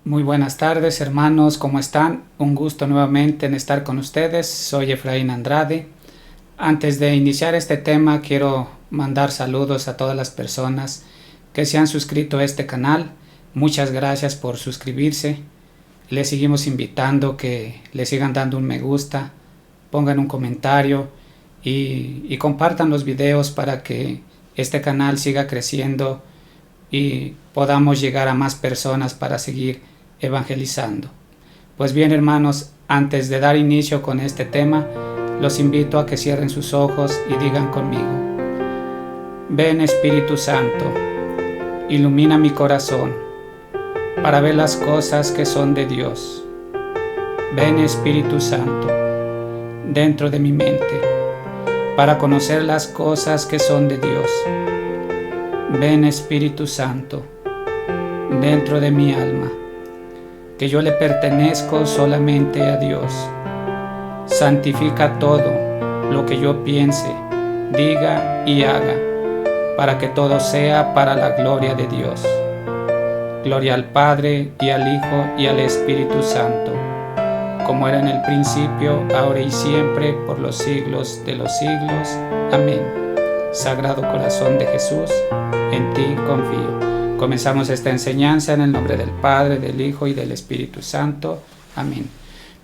Muy buenas tardes, hermanos, ¿cómo están? Un gusto nuevamente en estar con ustedes. Soy Efraín Andrade. Antes de iniciar este tema, quiero mandar saludos a todas las personas que se han suscrito a este canal. Muchas gracias por suscribirse. Les seguimos invitando que le sigan dando un me gusta, pongan un comentario y compartan los videos para que este canal siga creciendo y podamos llegar a más personas para seguir evangelizando. Pues bien, hermanos, antes de dar inicio con este tema, los invito a que cierren sus ojos y digan conmigo: ven, Espíritu Santo, ilumina mi corazón para ver las cosas que son de Dios. Ven, Espíritu Santo, dentro de mi mente para conocer las cosas que son de Dios. Ven, Espíritu Santo, dentro de mi alma, que yo le pertenezco solamente a Dios. Santifica todo lo que yo piense, diga y haga, para que todo sea para la gloria de Dios. Gloria al Padre, y al Hijo, y al Espíritu Santo, como era en el principio, ahora y siempre, por los siglos de los siglos. Amén. Sagrado Corazón de Jesús, en ti confío. Comenzamos esta enseñanza en el nombre del Padre, del Hijo y del Espíritu Santo. Amén.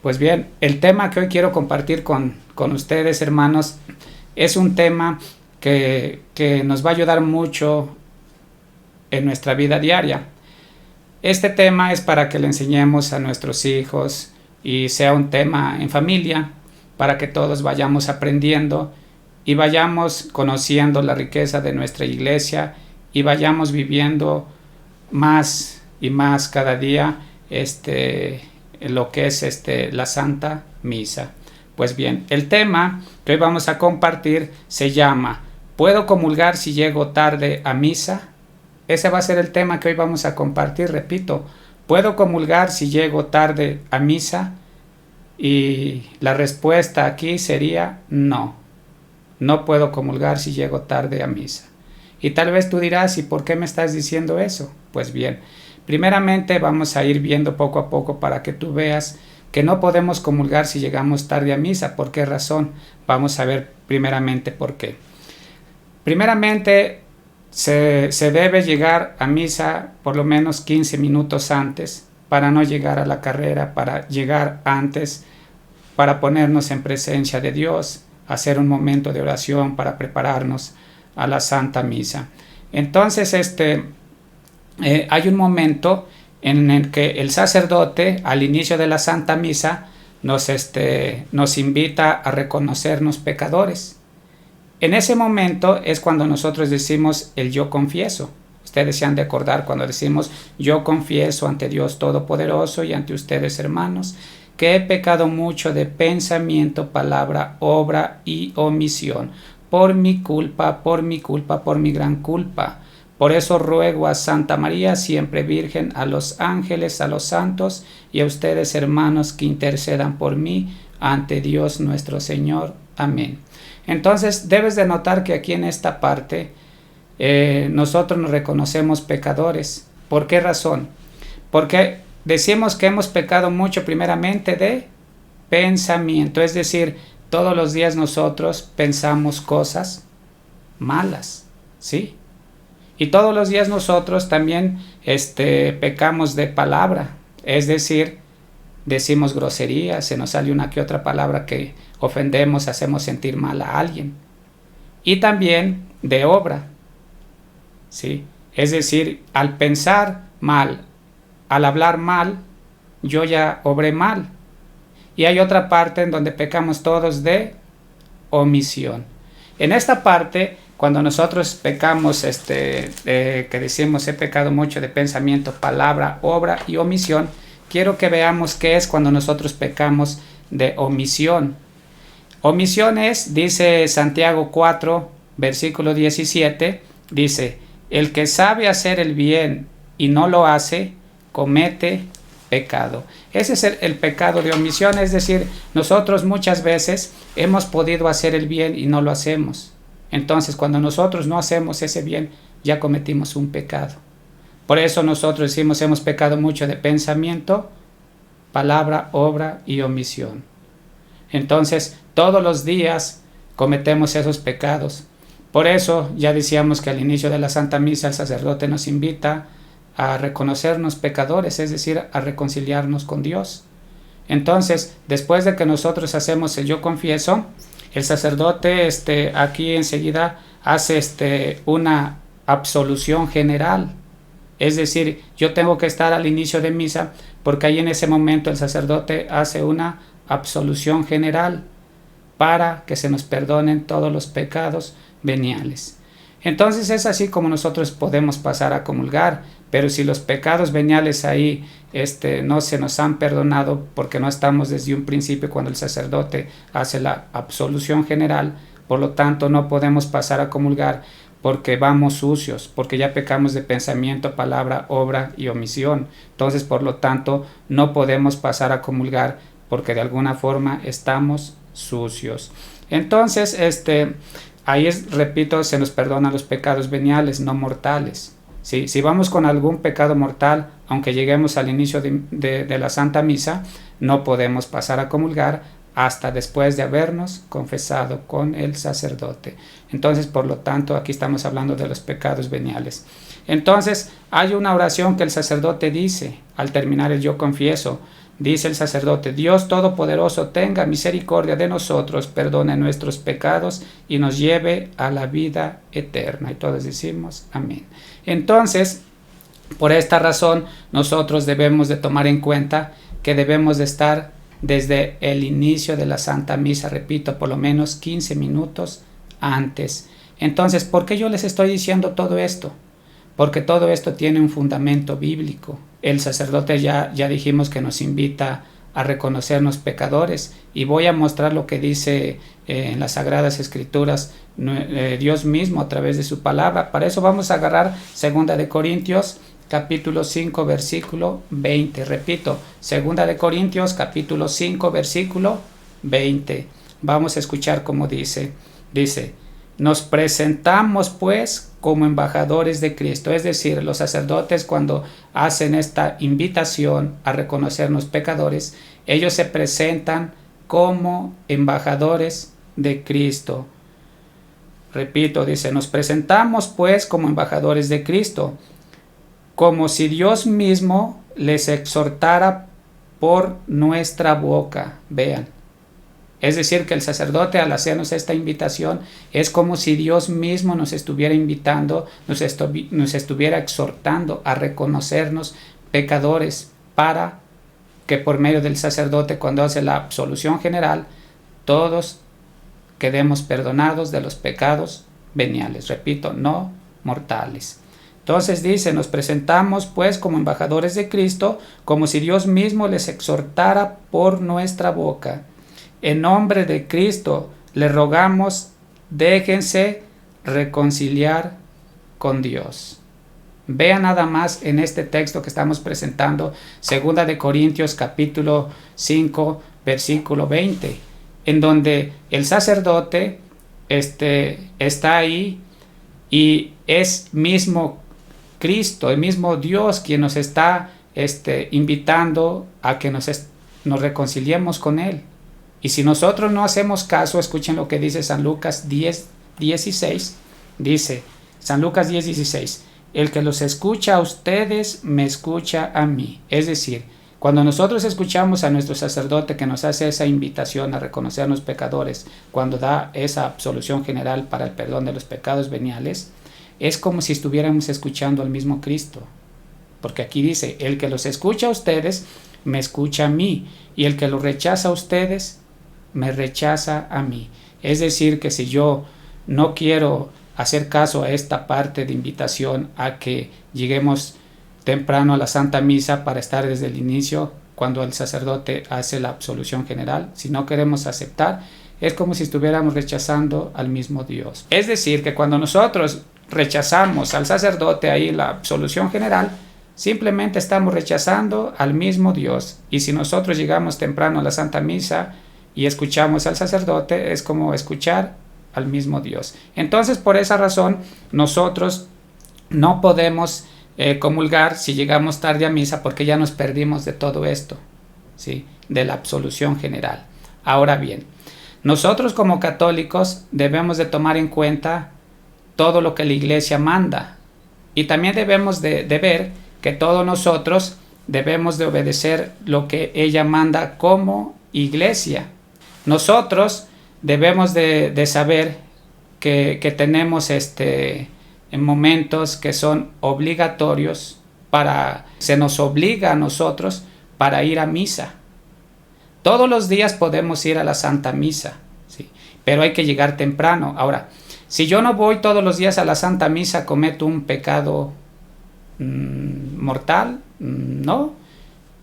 Pues bien, el tema que hoy quiero compartir con ustedes, hermanos, es un tema que nos va a ayudar mucho en nuestra vida diaria. Este tema es para que le enseñemos a nuestros hijos y sea un tema en familia, para que todos vayamos aprendiendo y vayamos conociendo la riqueza de nuestra iglesia y vayamos viviendo más y más cada día lo que es la Santa Misa. Pues bien, el tema que hoy vamos a compartir se llama ¿puedo comulgar si llego tarde a misa? Ese va a ser el tema que hoy vamos a compartir. Repito, ¿puedo comulgar si llego tarde a misa? Y la respuesta aquí sería no. No puedo comulgar si llego tarde a misa. Y tal vez tú dirás, ¿y por qué me estás diciendo eso? Pues bien, primeramente vamos a ir viendo poco a poco para que tú veas que no podemos comulgar si llegamos tarde a misa. ¿Por qué razón? Vamos a ver primeramente por qué. Primeramente, se debe llegar a misa por lo menos 15 minutos antes para no llegar a la carrera, para llegar antes, para ponernos en presencia de Dios, hacer un momento de oración para prepararnos a la Santa Misa. Entonces hay un momento en el que el sacerdote al inicio de la Santa Misa nos invita a reconocernos pecadores. En ese momento es cuando nosotros decimos el yo confieso. Ustedes se han de acordar cuando decimos yo confieso ante Dios Todopoderoso y ante ustedes, hermanos, que he pecado mucho de pensamiento, palabra, obra y omisión. Por mi culpa, por mi gran culpa. Por eso ruego a Santa María, siempre Virgen, a los ángeles, a los santos y a ustedes, hermanos, que intercedan por mí ante Dios nuestro Señor. Amén. Entonces, debes de notar que aquí en esta parte nosotros nos reconocemos pecadores. ¿Por qué razón? Porque decimos que hemos pecado mucho primeramente de pensamiento, es decir, todos los días nosotros pensamos cosas malas, ¿sí? Y todos los días nosotros también pecamos de palabra, es decir, decimos groserías, se nos sale una que otra palabra que ofendemos, hacemos sentir mal a alguien. Y también de obra, ¿sí? Es decir, al pensar mal, al hablar mal, yo ya obré mal. Y hay otra parte en donde pecamos todos de omisión. En esta parte, cuando nosotros pecamos, que decimos he pecado mucho de pensamiento, palabra, obra y omisión, quiero que veamos qué es cuando nosotros pecamos de omisión. Omisión es, dice Santiago 4, versículo 17, dice, el que sabe hacer el bien y no lo hace, comete pecado. Ese es el pecado de omisión, es decir, nosotros muchas veces hemos podido hacer el bien y no lo hacemos. Entonces, cuando nosotros no hacemos ese bien, ya cometimos un pecado. Por eso nosotros decimos, hemos pecado mucho de pensamiento, palabra, obra y omisión. Entonces, todos los días cometemos esos pecados. Por eso, ya decíamos que al inicio de la Santa Misa el sacerdote nos invita a reconocernos pecadores, es decir, a reconciliarnos con Dios. Entonces, después de que nosotros hacemos el yo confieso, el sacerdote aquí enseguida hace una absolución general. Es decir, yo tengo que estar al inicio de misa porque ahí en ese momento el sacerdote hace una absolución general para que se nos perdonen todos los pecados veniales. Entonces es así como nosotros podemos pasar a comulgar, pero si los pecados veniales ahí no se nos han perdonado porque no estamos desde un principio cuando el sacerdote hace la absolución general, por lo tanto no podemos pasar a comulgar porque vamos sucios, porque ya pecamos de pensamiento, palabra, obra y omisión. Entonces, por lo tanto, no podemos pasar a comulgar porque de alguna forma estamos sucios. Entonces, ahí repito, se nos perdonan los pecados veniales, no mortales. ¿Sí? Si vamos con algún pecado mortal, aunque lleguemos al inicio de la Santa Misa, no podemos pasar a comulgar hasta después de habernos confesado con el sacerdote. Entonces, por lo tanto, aquí estamos hablando de los pecados veniales. Entonces, hay una oración que el sacerdote dice al terminar el yo confieso. Dice el sacerdote: Dios Todopoderoso, tenga misericordia de nosotros, perdone nuestros pecados y nos lleve a la vida eterna. Y todos decimos amén. Entonces, por esta razón, nosotros debemos de tomar en cuenta que debemos de estar desde el inicio de la Santa Misa, repito, por lo menos 15 minutos antes. Entonces, ¿por qué yo les estoy diciendo todo esto? Porque todo esto tiene un fundamento bíblico. El sacerdote ya dijimos que nos invita a reconocernos pecadores, y voy a mostrar lo que dice en las Sagradas Escrituras Dios mismo a través de su palabra. Para eso vamos a agarrar 2 Corintios capítulo 5 versículo 20. Repito, 2 Corintios capítulo 5 versículo 20. Vamos a escuchar cómo dice. Dice: nos presentamos pues como embajadores de Cristo. Es decir, los sacerdotes, cuando hacen esta invitación a reconocernos pecadores, ellos se presentan como embajadores de Cristo. Repito, dice: nos presentamos pues como embajadores de Cristo, como si Dios mismo les exhortara por nuestra boca. Vean. Es decir, que el sacerdote, al hacernos esta invitación, es como si Dios mismo nos estuviera invitando, nos estuviera exhortando a reconocernos pecadores, para que por medio del sacerdote, cuando hace la absolución general, todos quedemos perdonados de los pecados veniales. Repito, no mortales. Entonces dice: nos presentamos pues como embajadores de Cristo, como si Dios mismo les exhortara por nuestra boca. En nombre de Cristo les rogamos, déjense reconciliar con Dios. Vean nada más en este texto que estamos presentando, 2 Corintios capítulo 5 versículo 20, en donde el sacerdote está ahí, y es mismo Cristo, el mismo Dios, quien nos está invitando a que nos reconciliemos con Él. Y si nosotros no hacemos caso, escuchen lo que dice San Lucas 10:16. Dice San Lucas 10:16: el que los escucha a ustedes, me escucha a mí. Es decir, cuando nosotros escuchamos a nuestro sacerdote que nos hace esa invitación a reconocernos pecadores, cuando da esa absolución general para el perdón de los pecados veniales, es como si estuviéramos escuchando al mismo Cristo. Porque aquí dice: el que los escucha a ustedes, me escucha a mí, y el que los rechaza a ustedes, me rechaza a mí. Es decir, que si yo no quiero hacer caso a esta parte de invitación a que lleguemos temprano a la Santa Misa para estar desde el inicio, cuando el sacerdote hace la absolución general, si no queremos aceptar, es como si estuviéramos rechazando al mismo Dios. Es decir, que cuando nosotros rechazamos al sacerdote ahí la absolución general, simplemente estamos rechazando al mismo Dios. Y si nosotros llegamos temprano a la Santa Misa y escuchamos al sacerdote, es como escuchar al mismo Dios. Entonces, por esa razón, nosotros no podemos comulgar si llegamos tarde a misa, porque ya nos perdimos de todo esto, ¿sí? De la absolución general. Ahora bien, nosotros como católicos debemos de tomar en cuenta todo lo que la Iglesia manda, y también debemos de ver que todos nosotros debemos de obedecer lo que ella manda como Iglesia. Nosotros debemos de saber que tenemos en momentos que son obligatorios, se nos obliga a nosotros para ir a misa. Todos los días podemos ir a la Santa Misa, ¿sí? Pero hay que llegar temprano. Ahora, si yo no voy todos los días a la Santa Misa, ¿cometo un pecado mortal? No.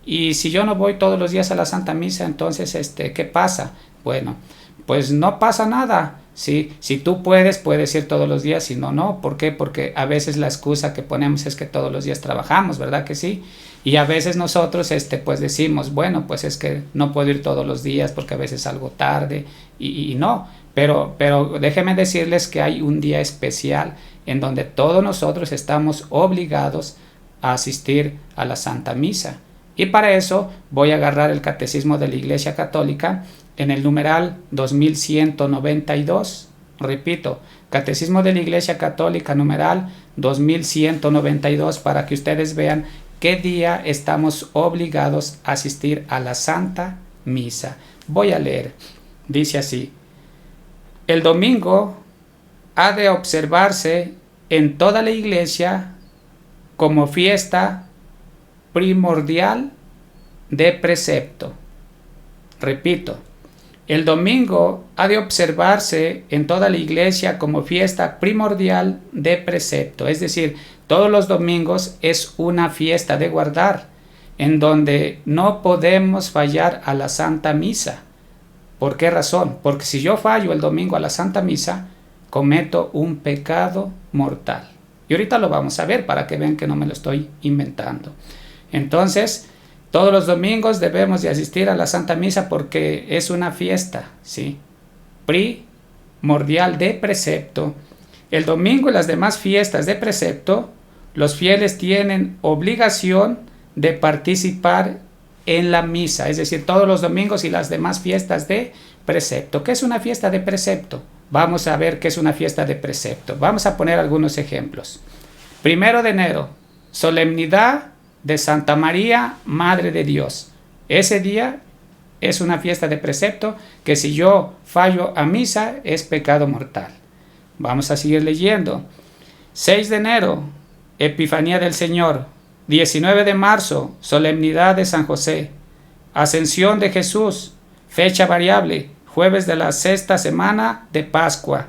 Y si yo no voy todos los días a la Santa Misa, entonces, ¿qué pasa? Bueno, pues no pasa nada, ¿sí? Si tú puedes ir todos los días, si no, no. ¿Por qué? Porque a veces la excusa que ponemos es que todos los días trabajamos, ¿verdad que sí? Y a veces nosotros, pues decimos, bueno, pues es que no puedo ir todos los días porque a veces salgo tarde y no. Pero déjenme decirles que hay un día especial en donde todos nosotros estamos obligados a asistir a la Santa Misa. Y para eso voy a agarrar el Catecismo de la Iglesia Católica en el numeral 2192. Repito, Catecismo de la Iglesia Católica, numeral 2192, para que ustedes vean qué día estamos obligados a asistir a la Santa Misa. Voy a leer. Dice así: el domingo ha de observarse en toda la Iglesia como fiesta primordial de precepto. Repito, el domingo ha de observarse en toda la Iglesia como fiesta primordial de precepto. Es decir, todos los domingos es una fiesta de guardar, en donde no podemos fallar a la Santa Misa. ¿Por qué razón? Porque si yo fallo el domingo a la Santa Misa, cometo un pecado mortal. Y ahorita lo vamos a ver para que vean que no me lo estoy inventando. Entonces, todos los domingos debemos de asistir a la Santa Misa porque es una fiesta, ¿sí? Primordial de precepto. El domingo y las demás fiestas de precepto, los fieles tienen obligación de participar en la misa, es decir, todos los domingos y las demás fiestas de precepto. ¿Qué es una fiesta de precepto? Vamos a ver qué es una fiesta de precepto. Vamos a poner algunos ejemplos. 1 de enero, solemnidad de Santa María, Madre de Dios. Ese día es una fiesta de precepto que si yo fallo a misa es pecado mortal. Vamos a seguir leyendo. 6 de enero, Epifanía del Señor. 19 de marzo, solemnidad de San José. Ascensión de Jesús, fecha variable, jueves de la sexta semana de Pascua.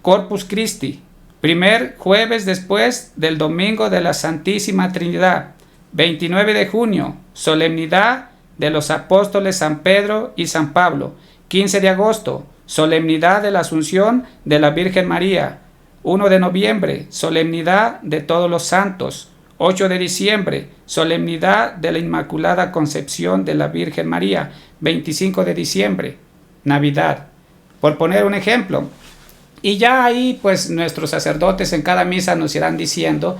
Corpus Christi, primer jueves después del domingo de la Santísima Trinidad. 29 de junio, solemnidad de los apóstoles San Pedro y San Pablo. 15 de agosto, solemnidad de la Asunción de la Virgen María. 1 de noviembre, solemnidad de todos los santos. 8 de diciembre, solemnidad de la Inmaculada Concepción de la Virgen María. 25 de diciembre, Navidad, por poner un ejemplo. Y ya ahí pues nuestros sacerdotes en cada misa nos irán diciendo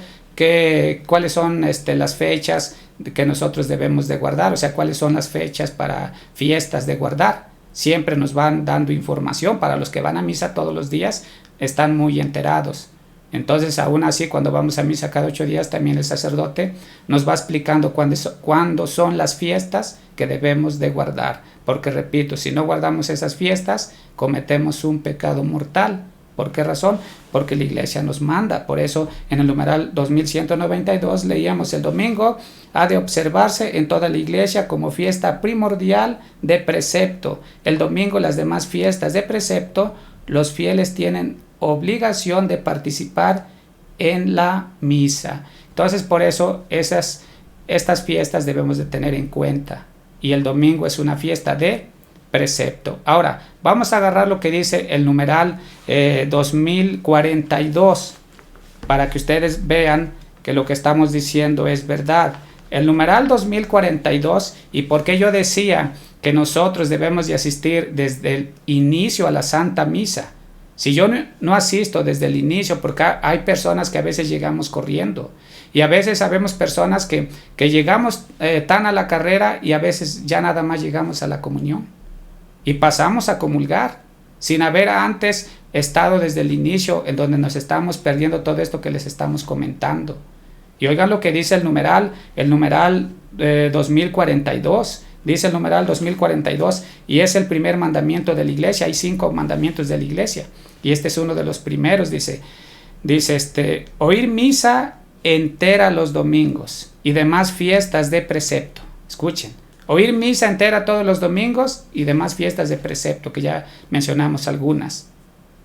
cuáles son las fechas que nosotros debemos de guardar, o sea, cuáles son las fechas para fiestas de guardar. Siempre nos van dando información. Para los que van a misa todos los días están muy enterados. Entonces, aún así, cuando vamos a misa cada 8 días, también el sacerdote nos va explicando cuándo son las fiestas que debemos de guardar. Porque, repito, si no guardamos esas fiestas, cometemos un pecado mortal. ¿Por qué razón? Porque la Iglesia nos manda. Por eso, en el numeral 2192 leíamos: el domingo ha de observarse en toda la Iglesia como fiesta primordial de precepto. El domingo y las demás fiestas de precepto, los fieles tienen obligación de participar en la misa. Entonces, por eso estas fiestas debemos de tener en cuenta. Y el domingo es una fiesta de precepto. Ahora, vamos a agarrar lo que dice el numeral 2042 para que ustedes vean que lo que estamos diciendo es verdad. El numeral 2042, y por qué yo decía que nosotros debemos de asistir desde el inicio a la Santa Misa. Si yo no asisto desde el inicio, porque hay personas que a veces llegamos corriendo, y a veces sabemos personas que llegamos tan a la carrera y a veces ya nada más llegamos a la comunión y pasamos a comulgar sin haber antes estado desde el inicio, en donde nos estamos perdiendo todo esto que les estamos comentando. Y oigan lo que dice el numeral 2042. Dice el numeral 2042, y es el primer mandamiento de la iglesia. Hay 5 mandamientos de la iglesia, y este es uno de los primeros. Dice oír misa entera los domingos y demás fiestas de precepto. Escuchen, oír misa entera todos los domingos y demás fiestas de precepto, que ya mencionamos algunas.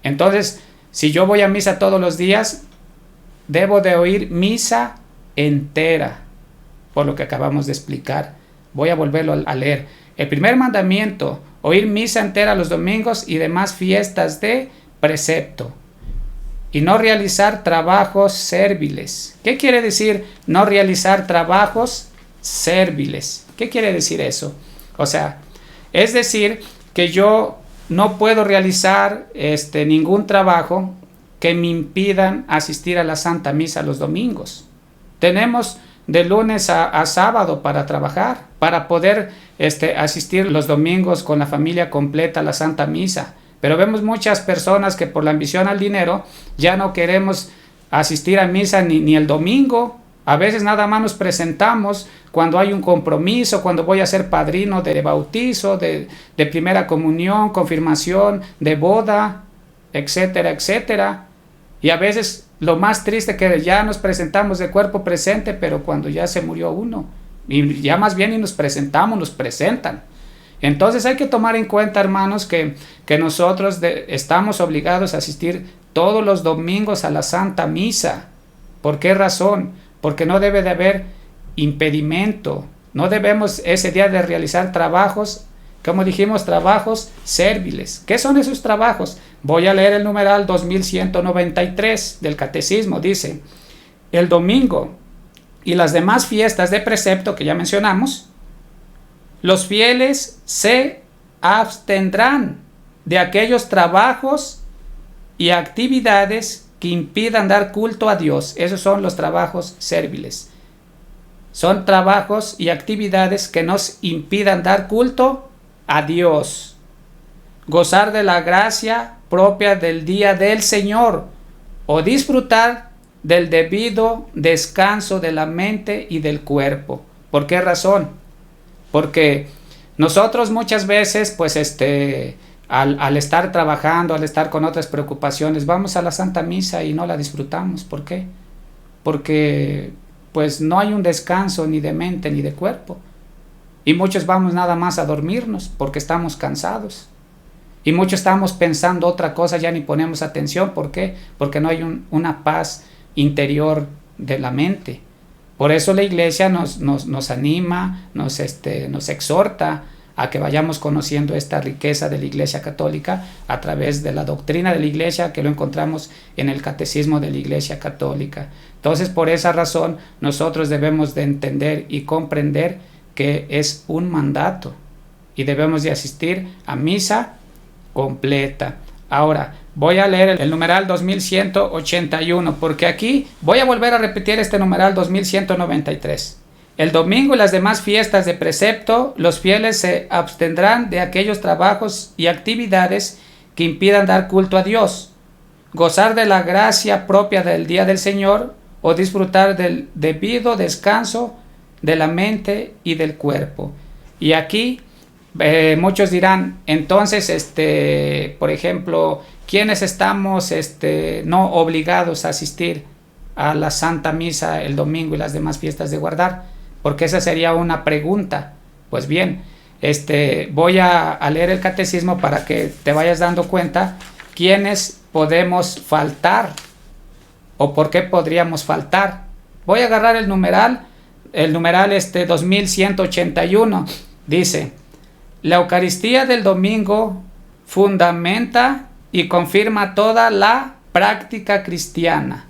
Entonces, si yo voy a misa todos los días, debo de oír misa entera, por lo que acabamos de explicar. Voy a volverlo a leer. El primer mandamiento, oír misa entera los domingos y demás fiestas de precepto. Y no realizar trabajos serviles. ¿Qué quiere decir no realizar trabajos serviles? ¿Qué quiere decir eso? O sea, es decir que yo no puedo realizar ningún trabajo que me impidan asistir a la Santa Misa los domingos. Tenemos de lunes a sábado para trabajar, para poder asistir los domingos con la familia completa a la Santa Misa. Pero vemos muchas personas que por la ambición al dinero ya no queremos asistir a misa ni el domingo. A veces nada más nos presentamos cuando hay un compromiso, cuando voy a ser padrino de bautizo, de primera comunión, confirmación, de boda, etcétera, etcétera. Y a veces lo más triste que ya nos presentamos de cuerpo presente, pero cuando ya se murió uno, y ya más bien ni nos presentamos, nos presentan. Entonces hay que tomar en cuenta, hermanos, que nosotros estamos obligados a asistir todos los domingos a la Santa Misa. ¿Por qué razón? Porque no debe de haber impedimento. No debemos ese día de realizar trabajos, como dijimos, trabajos serviles. ¿Qué son esos trabajos? Voy a leer el numeral 2193 del Catecismo. Dice, el domingo y las demás fiestas de precepto que ya mencionamos, los fieles se abstendrán de aquellos trabajos y actividades que impidan dar culto a Dios. Esos son los trabajos serviles. Son trabajos y actividades que nos impidan dar culto a Dios. Gozar de la gracia propia del día del Señor o disfrutar del debido descanso de la mente y del cuerpo. ¿Por qué razón? Porque nosotros muchas veces, pues al estar trabajando, al estar con otras preocupaciones, vamos a la Santa Misa y no la disfrutamos. ¿Por qué? Porque pues no hay un descanso ni de mente ni de cuerpo. Y muchos vamos nada más a dormirnos porque estamos cansados. Y muchos estamos pensando otra cosa, ya ni ponemos atención. ¿Por qué? Porque no hay una paz interior de la mente. Por eso la iglesia nos anima, nos exhorta a que vayamos conociendo esta riqueza de la Iglesia Católica a través de la doctrina de la Iglesia, que lo encontramos en el Catecismo de la Iglesia Católica. Entonces, por esa razón, nosotros debemos de entender y comprender que es un mandato y debemos de asistir a misa completa. Ahora, voy a leer el numeral 2181, porque aquí voy a volver a repetir este numeral 2193. El domingo y las demás fiestas de precepto, los fieles se abstendrán de aquellos trabajos y actividades que impidan dar culto a Dios, gozar de la gracia propia del día del Señor o disfrutar del debido descanso de la mente y del cuerpo. Y aquí muchos dirán, entonces, por ejemplo, ¿quiénes estamos no obligados a asistir a la Santa Misa el domingo y las demás fiestas de guardar? Porque esa sería una pregunta. Pues bien, voy a leer el Catecismo para que te vayas dando cuenta quiénes podemos faltar o por qué podríamos faltar. Voy a agarrar el numeral 2181. Dice, la Eucaristía del domingo fundamenta y confirma toda la práctica cristiana.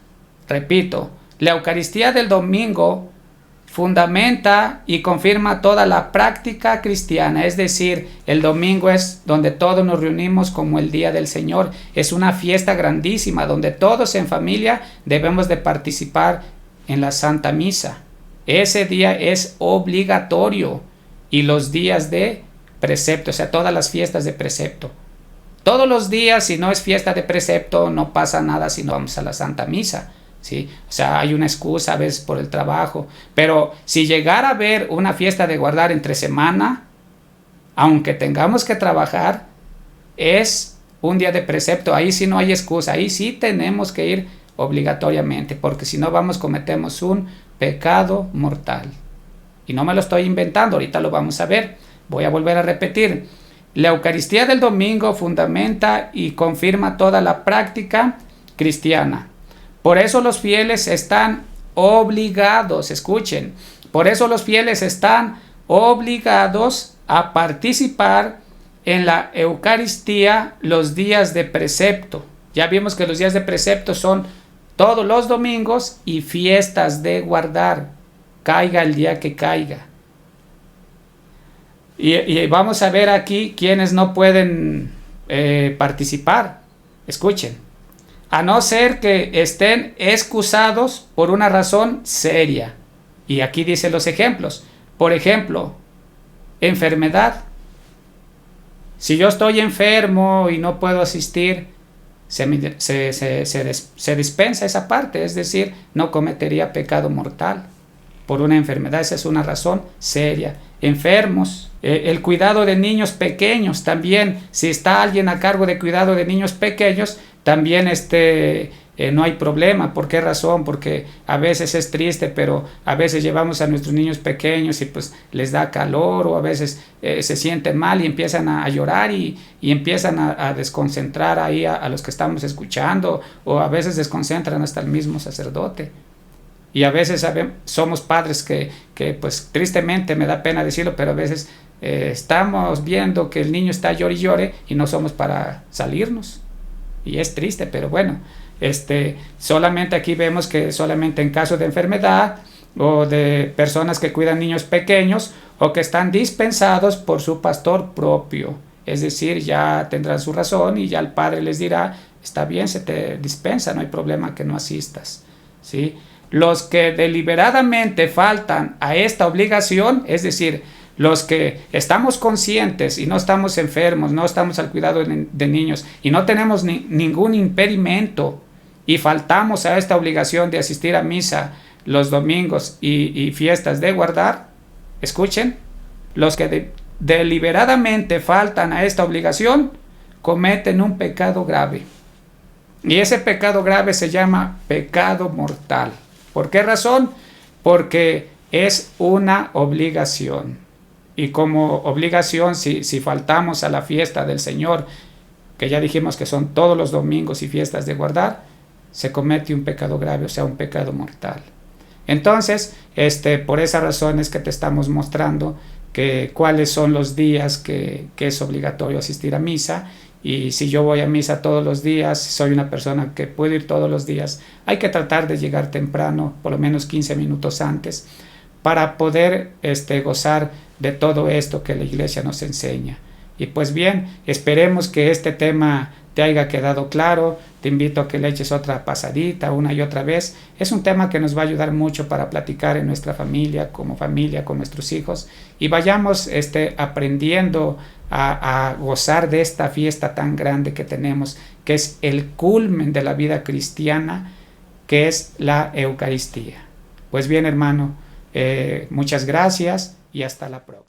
Repito, la Eucaristía del domingo fundamenta y confirma toda la práctica cristiana, es decir, el domingo es donde todos nos reunimos como el día del Señor, es una fiesta grandísima donde todos en familia debemos de participar en la Santa Misa. Ese día es obligatorio, y los días de precepto, o sea, todas las fiestas de precepto. Todos los días, si no es fiesta de precepto, no pasa nada si no vamos a la Santa Misa. ¿Sí? O sea, hay una excusa a veces por el trabajo, pero si llegara a haber una fiesta de guardar entre semana, aunque tengamos que trabajar, es un día de precepto, ahí sí no hay excusa, ahí sí tenemos que ir obligatoriamente, porque si no cometemos un pecado mortal. Y no me lo estoy inventando, ahorita lo vamos a ver, voy a volver a repetir. La Eucaristía del domingo fundamenta y confirma toda la práctica cristiana. Por eso los fieles están obligados, escuchen, por eso los fieles están obligados a participar en la Eucaristía los días de precepto. Ya vimos que los días de precepto son todos los domingos y fiestas de guardar, caiga el día que caiga. Y vamos a ver aquí quienes no pueden participar. Escuchen. A no ser que estén excusados por una razón seria. Y aquí dice los ejemplos. Por ejemplo, enfermedad. Si yo estoy enfermo y no puedo asistir, se dispensa esa parte, es decir, no cometería pecado mortal por una enfermedad. Esa es una razón seria. Enfermos, el cuidado de niños pequeños también, si está alguien a cargo de cuidado de niños pequeños, también no hay problema. ¿Por qué razón? Porque a veces es triste, pero a veces llevamos a nuestros niños pequeños y pues les da calor, o a veces se sienten mal y empiezan a llorar y empiezan a desconcentrar ahí a los que estamos escuchando, o a veces desconcentran hasta el mismo sacerdote. Y a veces somos padres que pues tristemente, me da pena decirlo, pero a veces estamos viendo que el niño está llore y llore y no somos para salirnos. Y es triste, pero bueno, solamente aquí vemos que solamente en caso de enfermedad o de personas que cuidan niños pequeños o que están dispensados por su pastor propio. Es decir, ya tendrán su razón y ya el padre les dirá, está bien, se te dispensa, no hay problema que no asistas. ¿Sí? Los que deliberadamente faltan a esta obligación, es decir, los que estamos conscientes y no estamos enfermos, no estamos al cuidado de niños y no tenemos ningún impedimento y faltamos a esta obligación de asistir a misa los domingos y fiestas de guardar, escuchen, los que deliberadamente faltan a esta obligación cometen un pecado grave. Y ese pecado grave se llama pecado mortal. ¿Por qué razón? Porque es una obligación. Y como obligación, si faltamos a la fiesta del Señor, que ya dijimos que son todos los domingos y fiestas de guardar, se comete un pecado grave, o sea, un pecado mortal. Entonces, por esa razón es que te estamos mostrando cuáles son los días que es obligatorio asistir a misa. Y si yo voy a misa todos los días, soy una persona que puede ir todos los días, hay que tratar de llegar temprano, por lo menos 15 minutos antes, para poder gozar de todo esto que la iglesia nos enseña. Y pues bien, esperemos que este tema te haya quedado claro. Te invito a que le eches otra pasadita una y otra vez. Es un tema que nos va a ayudar mucho para platicar en nuestra familia, con nuestros hijos, y vayamos aprendiendo a gozar de esta fiesta tan grande que tenemos, que es el culmen de la vida cristiana, que es la Eucaristía. Pues bien, hermano, muchas gracias y hasta la próxima.